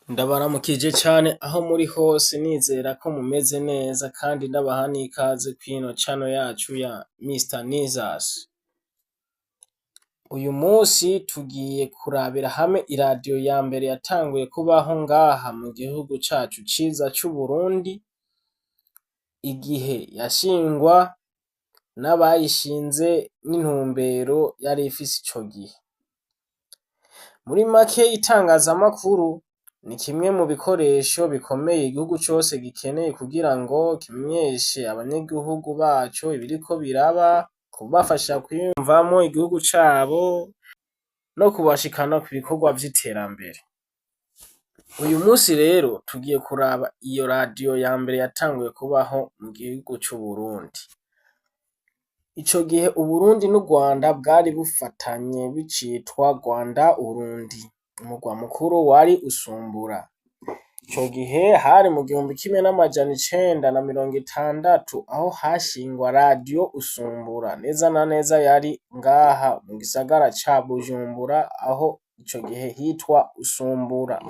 Ndabaramukije cane aho muri hose nizera ko mumeze neza kandi ndabaha n'ikaze kwino channel yacu ya Mr NIXAS. Uyu musi tugiye kurabira hamwe iradiyo ya mbere yatanguye kubaho ngaha mu gihugu cacu ciza c'Uburundi, igihe yashingwa n'abayishinze n'intumbero yari ifise ico gihe. Muri make itangazamakuru ni kimwe mu bikoresho bikomeye igihugu cose gikeneye kugira ngo kimenyeshe abanyagihugu baco ibiriko biraba, kubafasha kwiyumvamwo igihugu cabo no kubashikana ku bikorwa vy'iterambere. Uyu musi rero tugiye kuraba iyo radiyo ya mbere yatanguye kubaho mu gihugu c'Uburundi. Ico gihe Uburundi n'Urwanda bwari bufatanye bicitwa Rwanda Urundi. Umurwa mukuru wari usumbura. Ico gihe hari mu 1960 aho hashingwa radiyo usumbura, neza na neza yari ngaha mu gisagara ca Bujumbura aho ico gihe hitwa usumbura.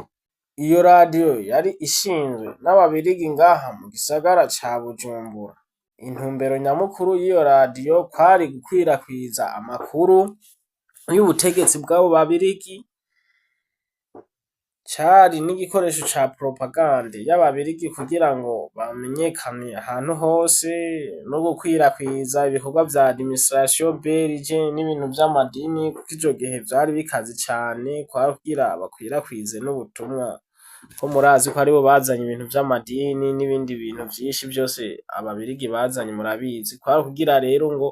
Iyo radiyo yari ishinzwe n'ababibiligi ngaha mu gisagara ca Bujumbura. Intumbero nyamukuru y'iyo radiyo kwari gukwirakwiza amakuru y'ubutegetsi bw'abo babirigi, cari n'igikoresho ca propagande y'ababirigi kugira ngo bamenyekane ahantu hose, no gukwirakwiza ibikorwa vya administration belge n'ibintu vy'amadini, kuko ico gihe vyari bikaze cane kugira bakwirakwize n'ubutumwa, ko murazi ko aribo bazanye ibintu vy'amadini n'ibindi bintu vyinshi vyose ababirigi bazanye murabizi, kwari kugira rero ngo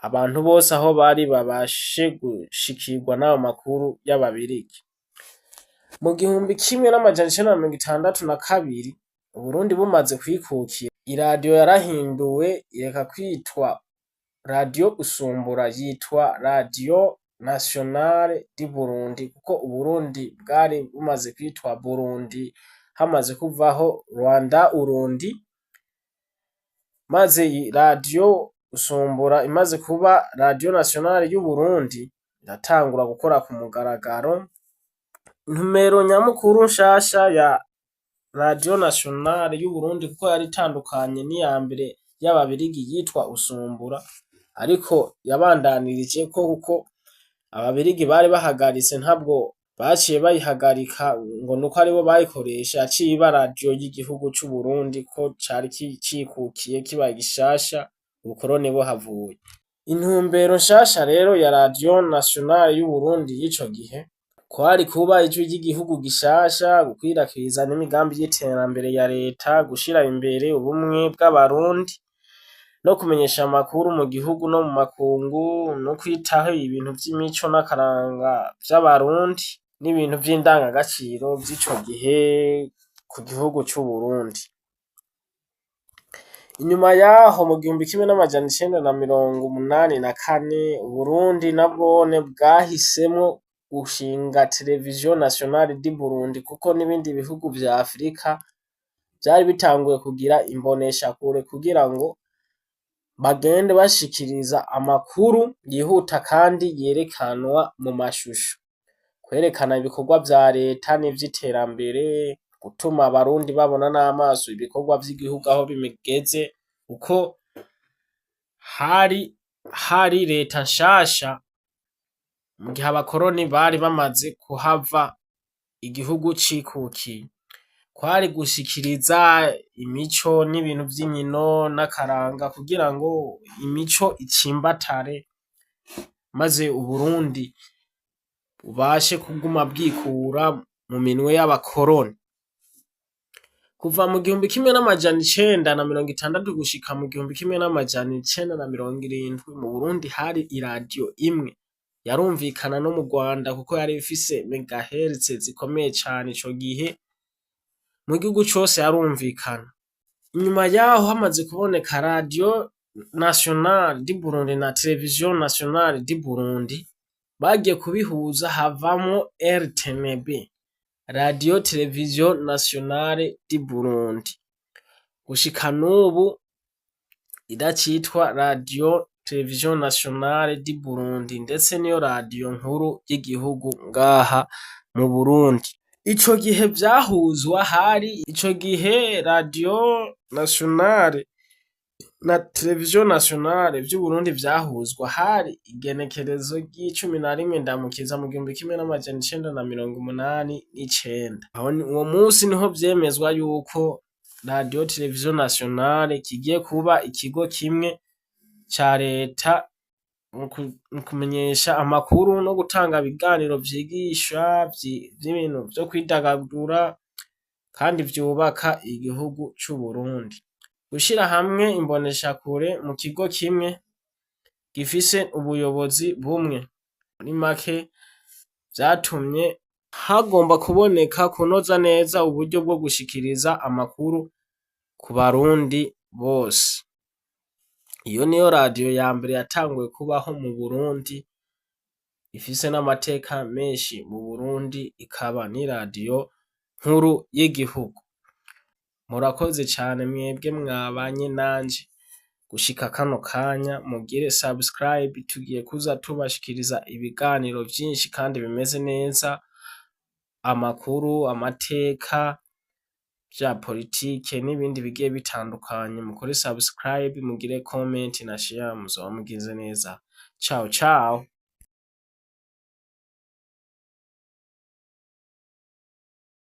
abantu bose aho bari babashe gushikirwa n'ayo makuru y'ababirigi. Mu 1962 Uburundi bumaze kwikukira, iradiyo yarahinduwe ireka kwitwa radiyo usumbura yitwa Radio National du Burundi, kuko Uburundi bwari bumaze kwitwa Burundi hamaze kuvaho Rwanda Urundi, maze radiyo usumbura imaze kuba Radio National y'u Burundi iratangura gukora ku mugaragaro. Intumbero nyamukuru nshasha ya Radio National y'u Burundi, kuko yari itandukanye n'iya mbere y'ababirigi yitwa usumbura, ariko yabandanirije ko kuko ababirigi bari bahagaritse, ntabwo baciye bayihagarika ngo nuko aribo bayikoresha, yaciye iba radiyo y'igihugu c'Uburundi ko cari cikukiye kibaye gishasha ubukoroni buhavuye. Intumbero nshasha rero ya Radio National y'u Burundi y'ico gihe kwari kuba ijwi ry'igihugu gishasha, gukwirakiza n'imigambi y'iterambere ya leta, gushira imbere ubumwe bw'abarundi no kumenyesha amakuru mu gihugu no mu makungu, no kwitaho ibintu vy'imico n'akaranga vy'abarundi n'ibintu vy'indangagaciro vy'ico gihe ku gihugu c'Uburundi. Inyuma yaho mu 1984 Uburundi nabwone bwahisemwo gushinga télévision nationale du Burundi, kuko n'ibindi bihugu vya Afrika vyari bitanguye kugira imboneshakure kugira ngo bagende bashikiriza amakuru yihuta kandi yerekanwa mu mashusho, kwerekana ibikorwa vya leta n'ivy'iterambere, gutuma abarundi babona n'amaso ibikorwa vy'igihugu aho bimegeze, uko hari leta nshasha mu gihe abakoroni bari bamaze kuhava igihugu cikukiye. Kwari gushikiriza imico n'ibintu vy'inkino n'akaranga kugira ngo imico itsimbatare, maze Uburundi bubashe kuguma bwikura mu minwe y'abakoroni. Kuva mu 1960 gushika mu 1970 mu Burundi hari iradiyo imwe yarumvikana no mu Rwanda, kuko yari ifise megahertz zikomeye cane ico gihe, mu gihugu cose yarumvikana. Inyuma yaho hamaze kuboneka Radio National du Burundi na Télévision Nationale du Burundi, bagiye kubihuza havamwo RTNB, Radio Télévision Nationale du Burundi. Gushika n'ubu idacitwa Radio Télévision Nationale du Burundi, ndetse niyo radiyo nkuru y'igihugu ngaha mu Burundi. Ico gihe vyahuzwa hari ico gihe Radio Nationale na télévision nationale vy'Uburundi vyahuzwa hari igenekerezo ry'11 Ndamukiza mu 1989. Uwo musi niho vyemezwa yuko Radio Télévision Nationale kigiye kuba ikigo kimwe ca leta mu kumenyesha amakuru no gutanga ibiganiro vyigisha vy'ibintu vyo kwidagadura kandi vyubaka igihugu c'Uburundi. Gushira hamwe imboneshakure mu kigo kimwe gifise ubuyobozi bumwe. Muri make vyatumye hagomba kuboneka kunoza neza uburyo bwo gushikiriza amakuru ku barundi bose. Iyo niyo radiyo ya mbere yatanguye kubaho mu Burundi, ifise n'amateka menshi mu Burundi, ikaba n'iradiyo nkuru y'igihugu. Murakoze cane mwebwe mwabanye nanje gushika kano kanya, mugire subscribe, tugiye kuza tubashikiriza ibiganiro vyinshi kandi bimeze neza, amakuru, amateka, vya politike n'ibindi bigiye bitandukanye. Mukore subscribe, mugire comment na share, muzoba mugize neza. Ciao ciao.